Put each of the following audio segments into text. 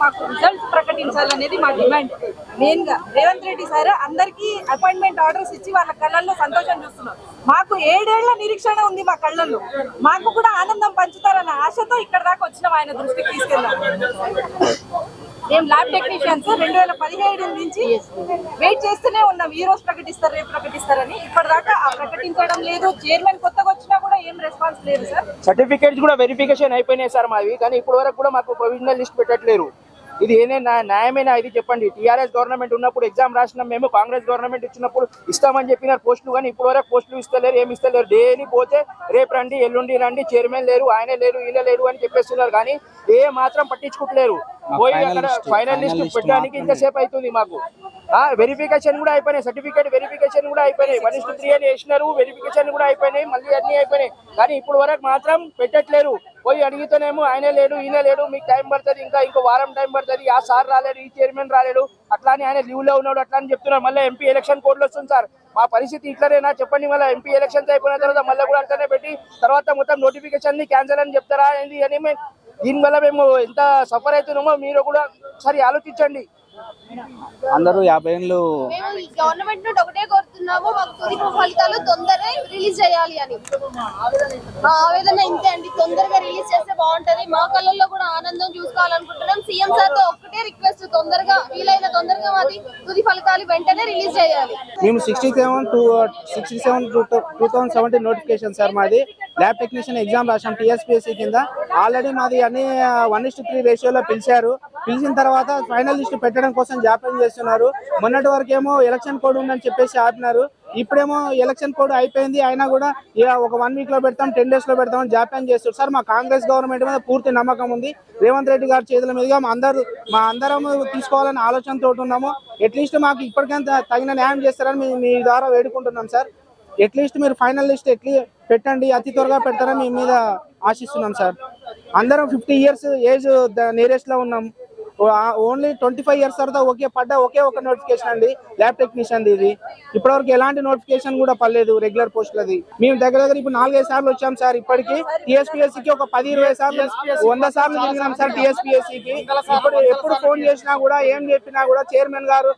మాకు రిజల్ట్స్ ప్రకటించాలనేది మా demand. Main గా రేవంత్ రెడ్డి సార్ అందరికీ అపాయింట్మెంట్ ఆర్డర్స్ ఇచ్చి వాళ్ళ కళ్ళల్లో సంతోషం చూస్తున్నారు. మాకు 7 ఏళ్ల నిరీక్షణ ఉంది మా కళ్ళల్లో. మాకు కూడా ఆనందం పంచుతారన్న ఆశతో ఇక్కడ దాకా వచ్చినాం, ఆయన దృష్టికి తీసుకెళ్ళాం. మేము ల్యాబ్ టెక్నీషియన్స్ 2017 నుంచి వెయిట్ చేస్తూనే ఉన్నాం. ఈ రోజు ప్రకటిస్తారు, రేపు ప్రకటిస్తారని. ఇప్పటిదాకా ప్రకటించడం లేదు. చైర్మన్ కొత్తగా వచ్చినా కూడా ఏం రెస్పాన్స్ లేదు సార్. సర్టిఫికేట్స్ కూడా వెరిఫికేషన్ అయిపోయినాయి సార్ మావి, కానీ ఇప్పటి వరకు కూడా మాకు ప్రొవిజనల్ లిస్ట్ పెట్టట్లేరు. ఇది న్యాయమేనా? ఇది చెప్పండి. టీఆర్ఎస్ గవర్నమెంట్ ఉన్నప్పుడు ఎగ్జామ్ రాసినాం మేము, కాంగ్రెస్ గవర్నమెంట్ ఇచ్చినప్పుడు ఇస్తామని చెప్పినారు పోస్టులు, కానీ ఇప్పటి వరకు పోస్టులు ఇస్తలేరు, ఏమి ఇస్తలేరు. డైలీ పోతే రేపు రండి, ఎల్లుండి రండి, చైర్మన్ లేరు, ఆయన లేరు, ఈయన లేరు అని చెప్పేస్తున్నారు, కానీ ఏ మాత్రం పట్టించుకుంటలేరు. పోయి అక్కడ ఫైనల్ లిస్ట్ పెట్టడానికి ఇంతసేపు అవుతుంది మాకు. వెరిఫికేషన్ కూడా అయిపోయినాయి, సర్టిఫికేట్ వెరిఫికేషన్ కూడా అయిపోయినాయి. 1:3 అని వేసినారు, వెరిఫికేషన్ కూడా అయిపోయినాయి, మళ్ళీ అన్ని అయిపోయినాయి, కానీ ఇప్పుడు వరకు మాత్రం పెట్టట్లేరు. పోయి అడిగితేనేమో ఆయన లేడు, ఈయన లేడు, మీకు టైం పడుతుంది, ఇంకో వారం టైం పడుతుంది, ఆ సార్ రాలేడు, ఈ చైర్మన్ రాలేడు, అట్లా అని ఆయన లీవ్ లో ఉన్నాడు, అట్లా అని చెప్తున్నారు. మళ్ళీ ఎంపీ ఎలక్షన్ కోడ్లు వస్తుంది సార్. మా పరిస్థితి ఇట్లనేనా చెప్పండి? మళ్ళీ ఎంపీ ఎలక్షన్స్ అయిపోయిన తర్వాత మళ్ళీ కూడా అట్లనే పెట్టి తర్వాత మొత్తం నోటిఫికేషన్ ని క్యాన్సిల్ అని చెప్తారా ఏంది అని దీనివల్ల మేము ఎంత సఫర్ అవుతున్నామో మీరు కూడా ఒకసారి ఆలోచించండి. అందరూ 50 ఏళ్ళు గవర్నమెంట్ నుండి ఒకటే కోరుతున్నాము, మాకు తుది ఫలితాలు తొందరగా రిలీజ్ చేయాలి అని. ఆవేదన ఇంతే అండి, తొందరగా రిలీజ్ చేస్తే బాగుంటది. మా కళ్ళల్లో కూడా ఆనందం చూసుకోవాలనుకుంటున్నాం. సీఎం సార్ తో ఒక్కటే రిక్వెస్ట్, తొందరగా వీలైన తొందరగా మాది తుది ఫలితాలు వెంటనే రిలీజ్ చేయాలి. మేము 67/2017 నోటిఫికేషన్ సార్ మాది. ల్యాబ్ టెక్నీషియన్ ఎగ్జామ్ రాసాం టీఎస్పీఎస్సీ కింద. ఆల్రెడీ మాది అన్ని 1:3 రేషియోలో పిలిచారు. పిలిచిన తర్వాత ఫైనల్ లిస్ట్ పెట్టడం కోసం జాప్యం చేస్తున్నారు. మొన్నటి వరకేమో ఎలక్షన్ కోడ్ ఉందని చెప్పేసి ఆపినారు. ఇప్పుడేమో ఎలక్షన్ కోడ్ అయిపోయింది, అయినా కూడా ఒక 1 వీక్ లో పెడతాం, 10 days లో పెడతామని జాప్యం చేస్తారు సార్. మా కాంగ్రెస్ గవర్నమెంట్ మీద పూర్తి నమ్మకం ఉంది. రేవంత్ రెడ్డి గారి చేతుల మీదుగా మా అందరం తీసుకోవాలని ఆలోచనతో ఉన్నాము. అట్లీస్ట్ మాకు ఇప్పటికైనా తగిన న్యాయం చేస్తారని మీ ద్వారా వేడుకుంటున్నాం సార్. అట్లీస్ట్ మీరు ఫైనల్ లిస్ట్ పెట్టండి, అతి త్వరగా పెడతారని మీ మీద ఆశిస్తున్నాం సార్. అందరం 50 years ఏజ్ నియరెస్ట్ లో ఉన్నాం. ఓన్లీ 25 years తర్వాత ఒకే ఒక నోటిఫికేషన్ అండి ల్యాబ్ టెక్నీషియన్. ఇది ఇప్పటివరకు ఎలాంటి నోటిఫికేషన్ కూడా పడలేదు రెగ్యులర్ పోస్టులది. మేము దగ్గర ఇప్పుడు 4-5 సార్లు వచ్చాం సార్. ఇప్పటికి టీఎస్పీఎస్సీకి ఒక 10-20 సార్లు 100 సార్లు తిరిగినాం సార్ టీఎస్పీఎస్సీకి. ఇప్పుడు ఎప్పుడు ఫోన్ చేసినా కూడా ఏం చెప్పినా కూడా చైర్మన్ గారు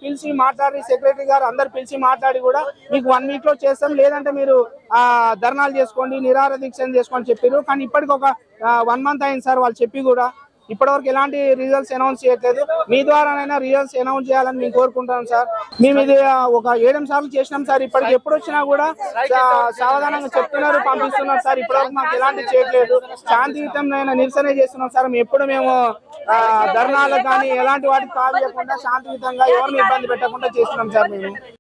పిలిచి మాట్లాడి, సెక్రటరీ గారు అందరు పిలిచి మాట్లాడి కూడా మీకు 1 వీక్ లో చేస్తాం, లేదంటే మీరు ధర్నాలు చేసుకోండి, నిరాహార దీక్షలు చేసుకోండి చెప్పారు. కానీ ఇప్పటికి ఒక 1 month అయింది సార్ వాళ్ళు చెప్పి కూడా. ఇప్పటివరకు ఎలాంటి రిజల్ట్స్ అనౌన్స్ చేయట్లేదు. మీ ద్వారానైనా రిజల్ట్స్ అనౌన్స్ చేయాలని మేము కోరుకుంటాం సార్. మేము ఇది ఒక 7 సార్లు చేసినాం సార్. ఇప్పటికి ఎప్పుడు వచ్చినా కూడా సావధానంగా చెప్తున్నారు, పంపిస్తున్నారు సార్. ఇప్పటివరకు మాకు ఎలాంటి చేయట్లేదు. శాంతియుతమైన నిరసన చేస్తున్నాం సార్. మేము ధర్నాలు కానీ ఎలాంటి వాటికి కాదు చేయకుండా శాంతియుతంగా ఎవరిని ఇబ్బంది పెట్టకుండా చేస్తున్నాం సార్ మేము.